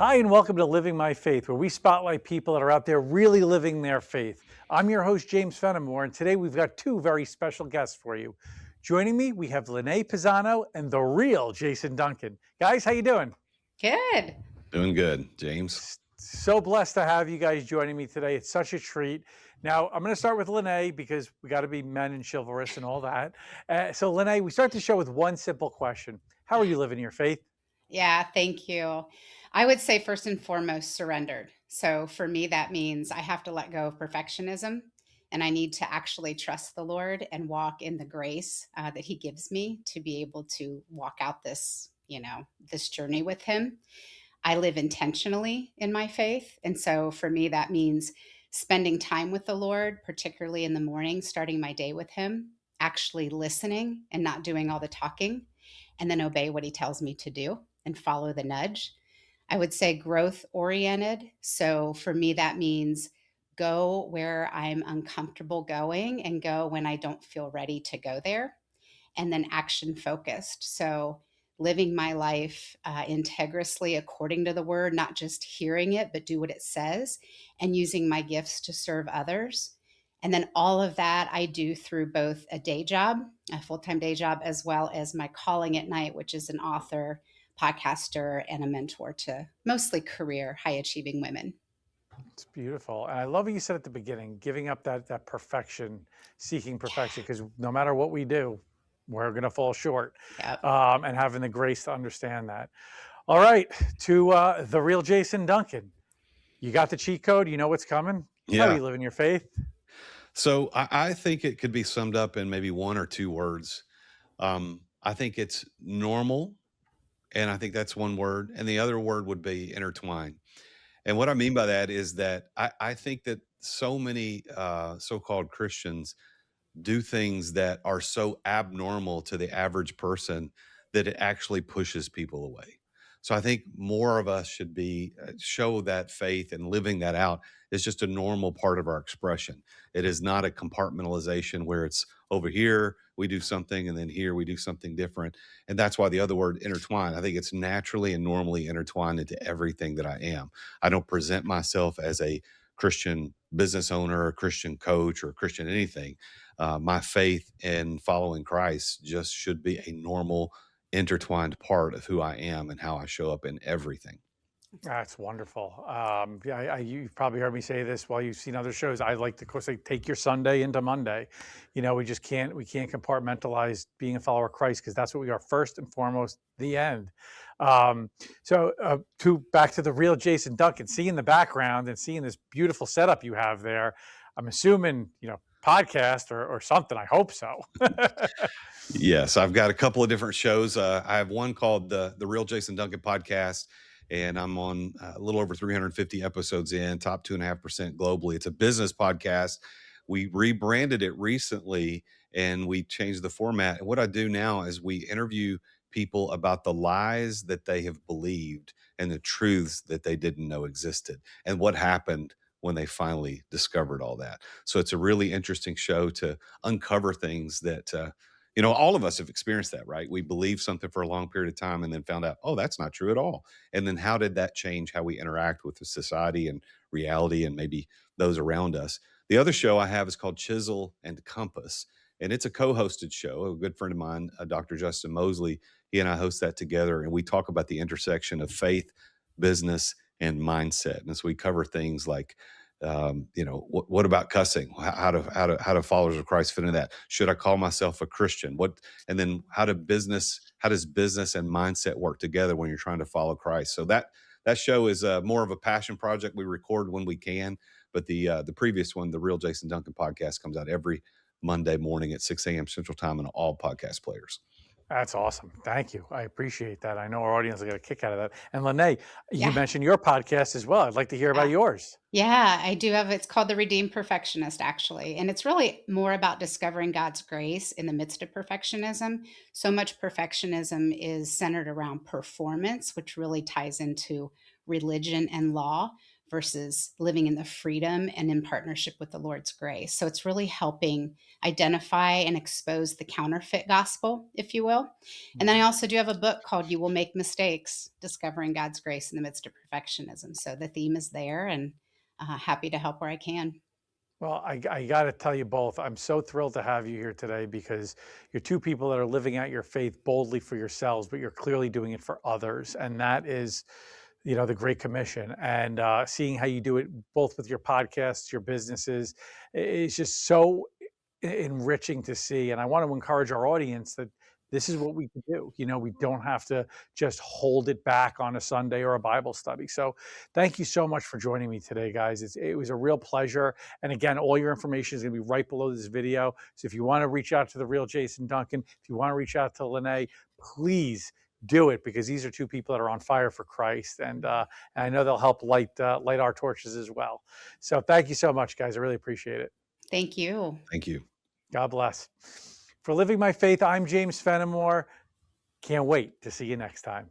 Hi, and welcome to Living My Faith, where we spotlight people that are out there really living their faith. I'm your host, James Fenimore, and today we've got two very special guests for you. Joining me, we have Lenee Pezzano and the real Jason Duncan. Guys, how you doing? Good. Doing good, James. So blessed to have you guys joining me today. It's such a treat. Now, I'm going to start with Lenee because we got to be men and chivalrous and all that. So, Lenee, we start the show with one simple question. How are you living your faith? Yeah, thank you. I would say first and foremost, surrendered. So for me, that means I have to let go of perfectionism and I need to actually trust the Lord and walk in the grace that He gives me to be able to walk out this journey with Him. I live intentionally in my faith. And so for me, that means spending time with the Lord, particularly in the morning, starting my day with Him, actually listening and not doing all the talking, and then obey what He tells me to do and follow the nudge. I would say growth oriented. So for me, that means go where I'm uncomfortable going and go when I don't feel ready to go there. And then action focused. So living my life integriously according to the word, not just hearing it, but do what it says, and using my gifts to serve others. And then all of that I do through both a day job, a full time day job, as well as my calling at night, which is an author, podcaster, and a mentor to mostly career high achieving women. It's beautiful. And I love what you said at the beginning, giving up that perfection, seeking perfection, because no matter what we do, we're going to fall short, Yep. and having the grace to understand that. All right, to the real Jason Duncan. You got the cheat code. You know what's coming. How are Yeah. you living your faith? So I think it could be summed up in maybe one or two words. I think it's normal, and I think that's one word. And the other word would be intertwined. And what I mean by that is that I think that so many so-called Christians do things that are so abnormal to the average person that it actually pushes people away. So I think more of us should be show that faith, and living that out is just a normal part of our expression. It is not a compartmentalization where it's over here we do something and then here we do something different. And that's why the other word intertwine, I think it's naturally and normally intertwined into everything that I am. I don't present myself as a Christian business owner, a Christian coach, or a Christian anything. My faith in following Christ just should be a normal, intertwined part of who I am and how I show up in everything. That's wonderful. Yeah, you've probably heard me say this while you've seen other shows. I like to say, take your Sunday into Monday. You know, we can't compartmentalize being a follower of Christ because that's what we are first and foremost. The end. To back to the real Jason Duncan, seeing the background and seeing this beautiful setup you have there. I'm assuming podcast or something. I hope so. Yes, I've got a couple of different shows. I have one called the Real Jason Duncan Podcast, and I'm on a little over 350 episodes in, top 2.5% globally. It's a business podcast. We rebranded it recently, and we changed the format. And what I do now is we interview people about the lies that they have believed and the truths that they didn't know existed, and what happened when they finally discovered all that. So it's a really interesting show to uncover things that all of us have experienced that, right? We believed something for a long period of time and then found out, oh, that's not true at all. And then how did that change how we interact with the society and reality and maybe those around us? The other show I have is called Chisel and Compass, and it's a co-hosted show. A good friend of mine, Dr. Justin Mosley, he and I host that together, and we talk about the intersection of faith, business, and mindset. And so we cover things like what about cussing? How do followers of Christ fit into that? Should I call myself a Christian? And then how does business and mindset work together when you're trying to follow Christ? So that show is more of a passion project. We record when we can, but the previous one, the Real Jason Duncan Podcast, comes out every Monday morning at 6 a.m. Central Time on all podcast players. That's awesome. Thank you. I appreciate that. I know our audience will get a kick out of that. And Lenee, you Yeah. mentioned your podcast as well. I'd like to hear about yours. Yeah, I do have, it's called The Redeemed Perfectionist, actually. And it's really more about discovering God's grace in the midst of perfectionism. So much perfectionism is centered around performance, which really ties into religion and law, versus living in the freedom and in partnership with the Lord's grace. So it's really helping identify and expose the counterfeit gospel, if you will. And then I also do have a book called You Will Make Mistakes, Discovering God's Grace in the Midst of Perfectionism. So the theme is there, and happy to help where I can. Well, I got to tell you both, I'm so thrilled to have you here today because you're two people that are living out your faith boldly for yourselves, but you're clearly doing it for others. And that is, the Great Commission. And seeing how you do it both with your podcasts, your businesses, is just so enriching to see. And I want to encourage our audience that this is what we can do. We don't have to just hold it back on a Sunday or a Bible study. So thank you so much for joining me today, guys. It was a real pleasure. And again, all your information is going to be right below this video. So if you want to reach out to the real Jason Duncan, if you want to reach out to Lenee, please do it, because these are two people that are on fire for Christ. And I know they'll help light our torches as well. So thank you so much, guys. I really appreciate it. Thank you. Thank you. God bless. For Living My Faith, I'm James Fenimore. Can't wait to see you next time.